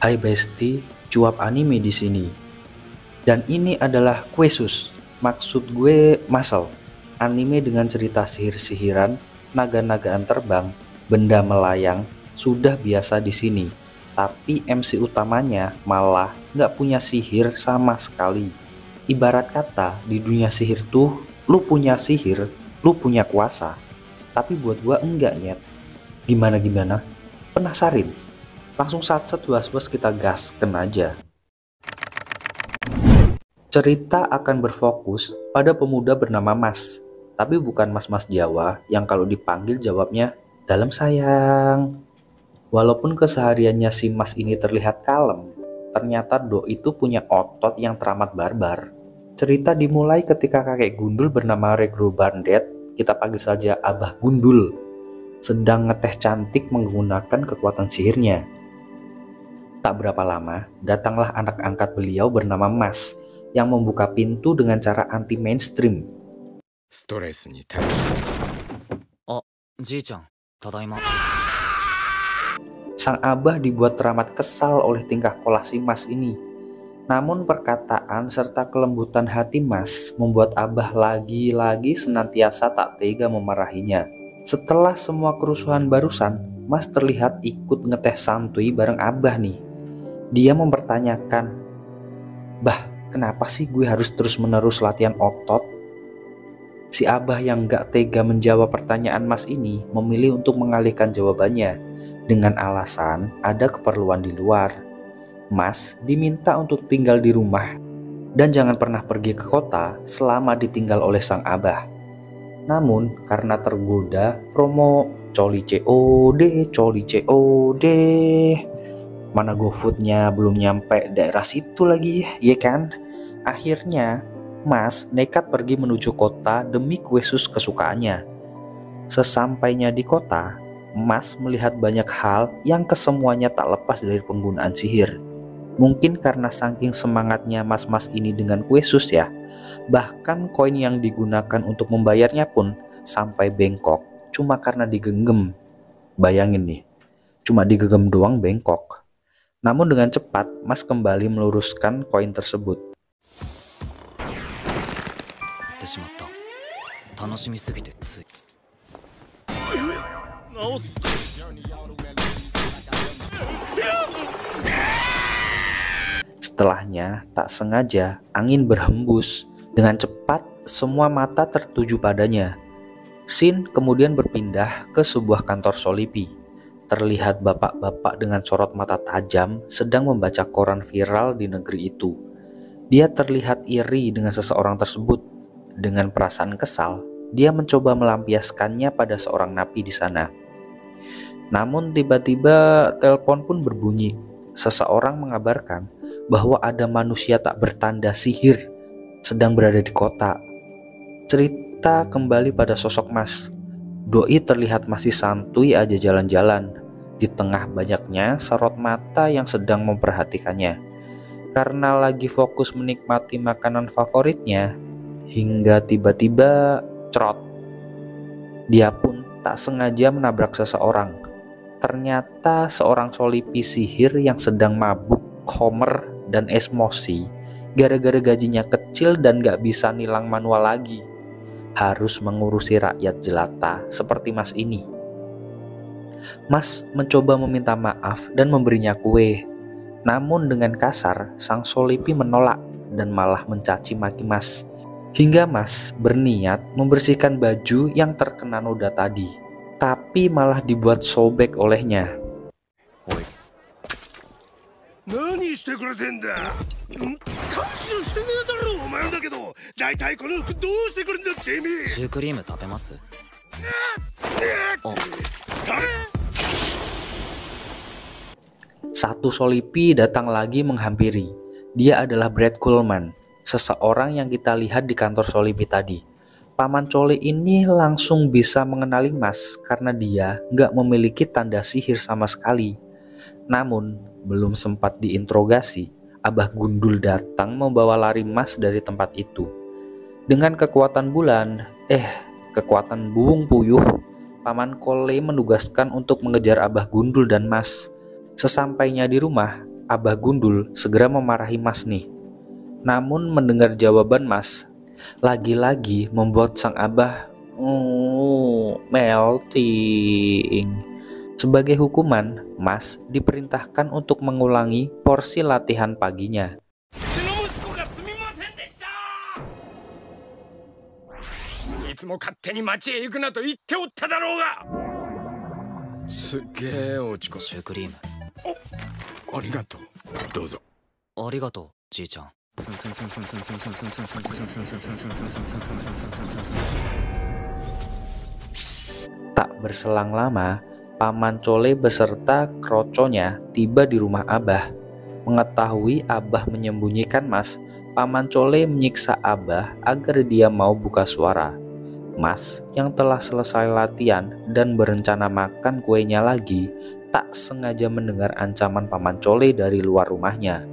Hai Besti, cuap anime di sini. Dan ini adalah Quesus. Maksud gue Muscle. Anime dengan cerita sihir-sihiran, naga-nagaan terbang, benda melayang sudah biasa di sini. Tapi MC utamanya malah nggak punya sihir sama sekali. Ibarat kata di dunia sihir tuh, lu punya sihir, lu punya kuasa. Tapi buat gua enggak nyet. Gimana? Penasarin? Langsung satset was-was kita gasken aja. Cerita akan berfokus pada pemuda bernama Mas, tapi bukan mas-mas Jawa yang kalau dipanggil jawabnya dalam sayang. Walaupun kesehariannya si Mas ini terlihat kalem, ternyata Do itu punya otot yang teramat barbar. Cerita dimulai ketika kakek gundul bernama Regro Bandet, kita panggil saja Abah Gundul, sedang ngeteh cantik menggunakan kekuatan sihirnya. Tak berapa lama, datanglah anak angkat beliau bernama Mas, yang membuka pintu dengan cara anti-mainstream. Sang abah dibuat teramat kesal oleh tingkah pola si Mas ini. Namun perkataan serta kelembutan hati Mas membuat abah lagi-lagi senantiasa tak tega memarahinya. Setelah semua kerusuhan barusan, Mas terlihat ikut ngeteh santuy bareng abah nih. Dia mempertanyakan, "Bah, kenapa sih gue harus terus-menerus latihan otot?" Si abah yang gak tega menjawab pertanyaan Mas ini memilih untuk mengalihkan jawabannya dengan alasan ada keperluan di luar. Mas diminta untuk tinggal di rumah dan jangan pernah pergi ke kota selama ditinggal oleh sang abah. Namun karena tergoda promo coli COD, mana GoFoodnya belum nyampe daerah situ lagi, ya kan? Akhirnya, Mas nekat pergi menuju kota demi kue sus kesukaannya. Sesampainya di kota, Mas melihat banyak hal yang kesemuanya tak lepas dari penggunaan sihir. Mungkin karena saking semangatnya mas-mas ini dengan kue sus ya, bahkan koin yang digunakan untuk membayarnya pun sampai bengkok cuma karena digenggam. Bayangin nih, cuma digenggam doang bengkok. Namun dengan cepat, Mas kembali meluruskan koin tersebut. Setelahnya, tak sengaja, angin berhembus. Dengan cepat, semua mata tertuju padanya. Scene kemudian berpindah ke sebuah kantor Solipi. Terlihat bapak-bapak dengan sorot mata tajam sedang membaca koran viral di negeri itu. Dia terlihat iri dengan seseorang tersebut. Dengan perasaan kesal, dia mencoba melampiaskannya pada seorang napi di sana. Namun tiba-tiba telepon pun berbunyi. Seseorang mengabarkan bahwa ada manusia tak bertanda sihir sedang berada di kota. Cerita kembali pada sosok Mas. Doi terlihat masih santuy aja jalan-jalan di tengah banyaknya sorot mata yang sedang memperhatikannya. Karena lagi fokus menikmati makanan favoritnya, hingga tiba-tiba cerot. Dia pun tak sengaja menabrak seseorang. Ternyata seorang solipi sihir yang sedang mabuk, homer, dan emosi gara-gara gajinya kecil dan gak bisa nilang manual lagi. Harus mengurusi rakyat jelata seperti Mas ini. Mas mencoba meminta maaf dan memberinya kue. Namun dengan kasar, sang solipi menolak dan malah mencaci maki Mas. Hingga Mas berniat membersihkan baju yang terkena noda tadi, tapi malah dibuat sobek olehnya. Satu solipi datang lagi menghampiri. Dia adalah Brad Coleman, seseorang yang kita lihat di kantor solipi tadi. Paman Cole ini langsung bisa mengenali Mas karena dia nggak memiliki tanda sihir sama sekali. Namun belum sempat diinterogasi, Abah Gundul datang membawa lari Mas dari tempat itu. Dengan kekuatan buung puyuh, Paman Cole menugaskan untuk mengejar Abah Gundul dan Mas. Sesampainya di rumah, Abah Gundul segera memarahi Mas nih. Namun mendengar jawaban Mas, lagi-lagi membuat sang abah melting. Sebagai hukuman, Mas diperintahkan untuk mengulangi porsi latihan paginya. Tak berselang lama, Paman Cole beserta kroconya tiba di rumah Abah. Mengetahui Abah menyembunyikan Mas, Paman Cole menyiksa Abah agar dia mau buka suara. Mas yang telah selesai latihan dan berencana makan kuenya lagi, tak sengaja mendengar ancaman Paman Cole dari luar rumahnya.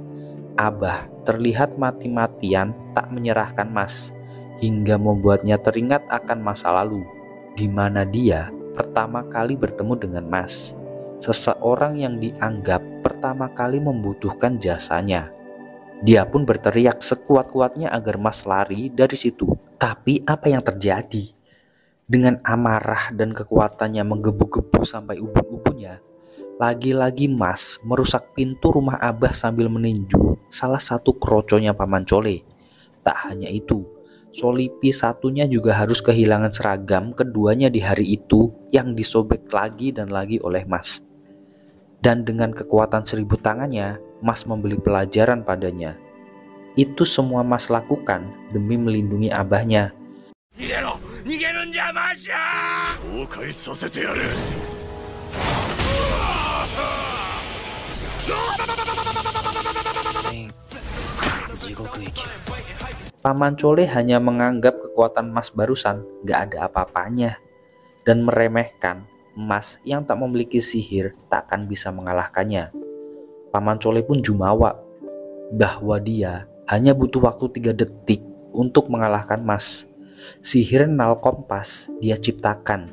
Abah terlihat mati-matian tak menyerahkan Mas, hingga membuatnya teringat akan masa lalu, di mana dia pertama kali bertemu dengan Mas, seseorang yang dianggap pertama kali membutuhkan jasanya. Dia pun berteriak sekuat-kuatnya agar Mas lari dari situ. Tapi apa yang terjadi? Dengan amarah dan kekuatannya menggebu-gebu sampai ubun-ubunnya, lagi-lagi Mas merusak pintu rumah Abah sambil meninju salah satu kroconya Paman Cole. Tak hanya itu, Solipi satunya juga harus kehilangan seragam keduanya di hari itu yang disobek lagi dan lagi oleh Mas. Dan dengan kekuatan 1000 tangannya, Mas membeli pelajaran padanya. Itu semua Mas lakukan demi melindungi abahnya. Paman Cole hanya menganggap kekuatan Mas barusan gak ada apa-apanya dan meremehkan Mas yang tak memiliki sihir tak akan bisa mengalahkannya. Paman Cole pun jumawa bahwa dia hanya butuh waktu 3 detik untuk mengalahkan Mas. Sihir nal kompas dia ciptakan,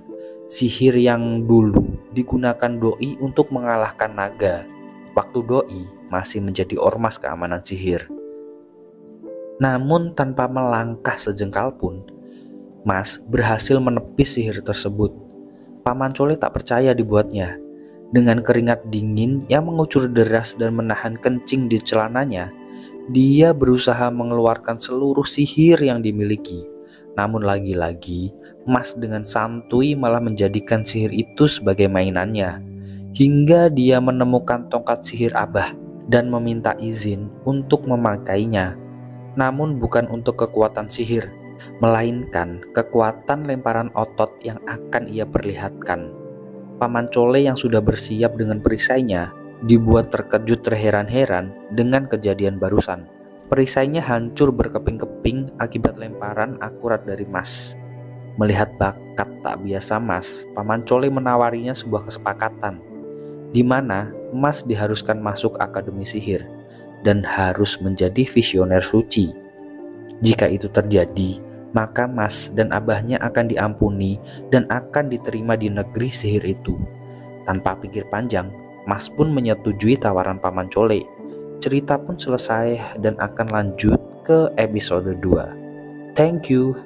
sihir yang dulu digunakan doi untuk mengalahkan naga, waktu doi masih menjadi ormas keamanan sihir. Namun tanpa melangkah sejengkal pun, Mas berhasil menepis sihir tersebut. Paman Cole tak percaya dibuatnya. Dengan keringat dingin yang mengucur deras dan menahan kencing di celananya, dia berusaha mengeluarkan seluruh sihir yang dimiliki. Namun lagi-lagi, Mas dengan santuy malah menjadikan sihir itu sebagai mainannya. Hingga dia menemukan tongkat sihir Abah dan meminta izin untuk memakainya. Namun bukan untuk kekuatan sihir, melainkan kekuatan lemparan otot yang akan ia perlihatkan. Paman Cole yang sudah bersiap dengan perisainya dibuat terkejut terheran-heran dengan kejadian barusan. Perisainya hancur berkeping-keping akibat lemparan akurat dari Mas. Melihat bakat tak biasa Mas, Paman Cole menawarinya sebuah kesepakatan, di mana Mas diharuskan masuk akademi sihir dan harus menjadi visioner suci. Jika itu terjadi, maka Mas dan abahnya akan diampuni dan akan diterima di negeri sihir itu. Tanpa pikir panjang, Mas pun menyetujui tawaran Paman Cole. Cerita pun selesai dan akan lanjut ke episode 2. Thank you.